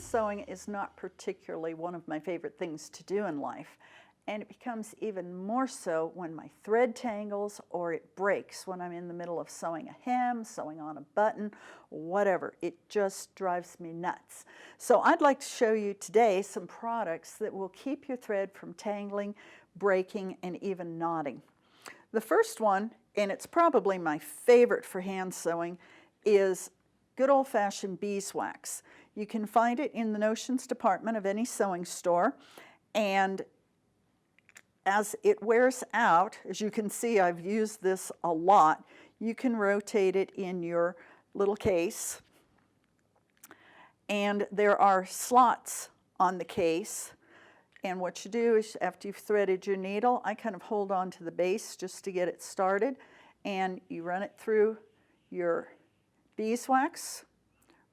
sewing is not particularly one of my favorite things to do in life, and it becomes even more so when my thread tangles or it breaks when I'm in the middle of sewing a hem, sewing on a button, whatever. It just drives me nuts. So I'd like to show you today some products that will keep your thread from tangling, breaking, and even knotting. The first one, and it's probably my favorite for hand sewing, is good old-fashioned beeswax. You can find it in the notions department of any sewing store, and as it wears out, as you can see, I've used this a lot, you can rotate it in your little case, and there are slots on the case, and what you do is after you've threaded your needle, I kind of hold on to the base just to get it started, and you run it through your beeswax,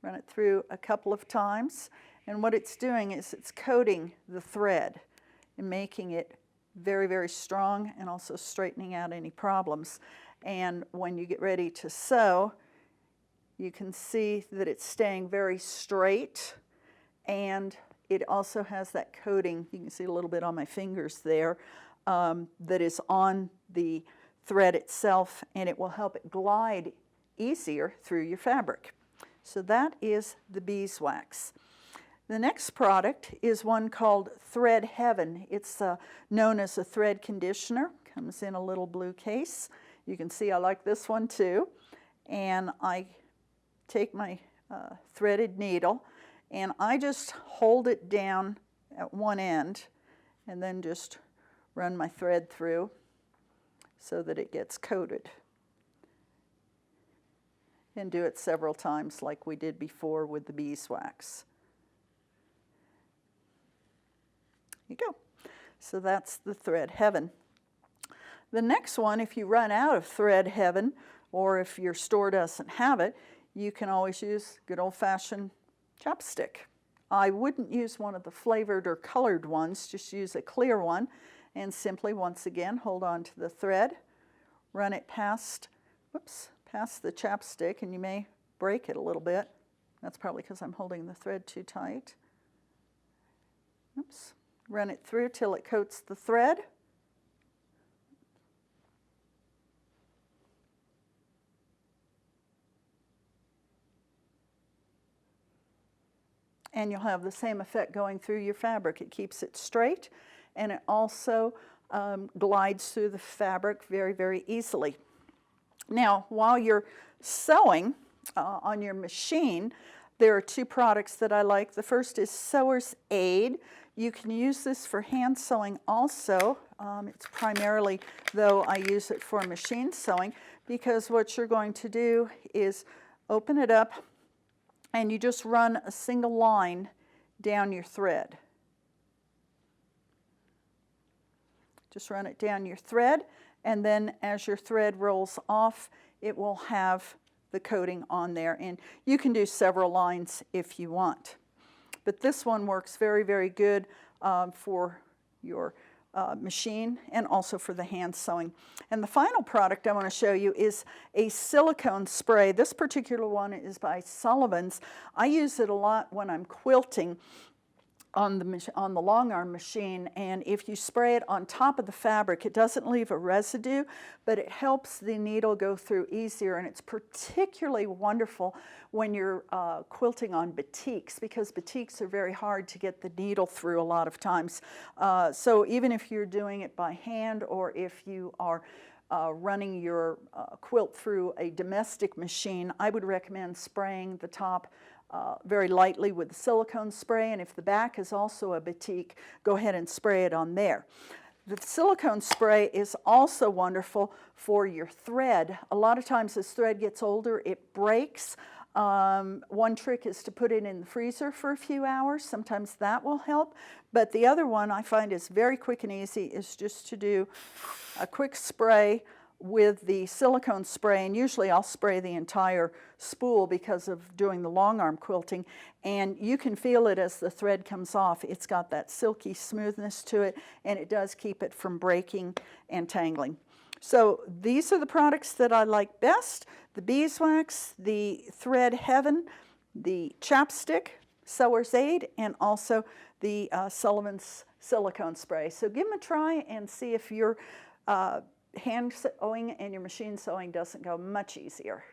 run it through a couple of times, and what it's doing is it's coating the thread and making it very, very strong and also straightening out any problems. And when you get ready to sew, you can see that it's staying very straight, and it also has that coating, you can see a little bit on my fingers there, that is on the thread itself, and it will help it glide easier through your fabric. So that is the beeswax. The next product is one called Thread Heaven. It's known as a thread conditioner. Comes in a little blue case. You can see I like this one too. And I take my threaded needle and I just hold it down at one end and then just run my thread through so that it gets coated. And do it several times like we did before with the beeswax. There you go. So that's the Thread Heaven. The next one, if you run out of Thread Heaven, or if your store doesn't have it, you can always use good old-fashioned chopstick. I wouldn't use one of the flavored or colored ones, just use a clear one, and simply, once again, hold on to the thread, run it past the chopstick, and you may break it a little bit. That's probably because I'm holding the thread too tight. Oops. Run it through till it coats the thread. And you'll have the same effect going through your fabric. It keeps it straight, and it also glides through the fabric very, very easily. Now, while you're sewing on your machine, there are two products that I like. The first is SoreAid. You can use this for hand sewing also. It's primarily, though, I use it for machine sewing, because what you're going to do is open it up and you just run a single line down your thread. Just run it down your thread, and then as your thread rolls off, it will have the coating on there, and you can do several lines if you want. But this one works very, very good for your machine and also for the hand sewing. And the final product I want to show you is a silicone spray. This particular one is by Sullivans. I use it a lot when I'm quilting on the long arm machine, and if you spray it on top of the fabric, it doesn't leave a residue, but it helps the needle go through easier, and it's particularly wonderful when you're quilting on batiks, because batiks are very hard to get the needle through a lot of times. So even if you're doing it by hand, or if you are running your quilt through a domestic machine, I would recommend spraying the top very lightly with the silicone spray, and if the back is also a batik, go ahead and spray it on there. The silicone spray is also wonderful for your thread. A lot of times as thread gets older, it breaks. One trick is to put it in the freezer for a few hours. Sometimes that will help, but the other one I find is very quick and easy is just to do a quick spray with the silicone spray, and usually I'll spray the entire spool because of doing the long arm quilting, and you can feel it as the thread comes off. It's got that silky smoothness to it, and it does keep it from breaking and tangling. So these are the products that I like best: the beeswax, the Thread Heaven, the chopstick, SoreAid and also the Sullivans silicone spray. So give them a try and see if your hand sewing and your machine sewing doesn't go much easier.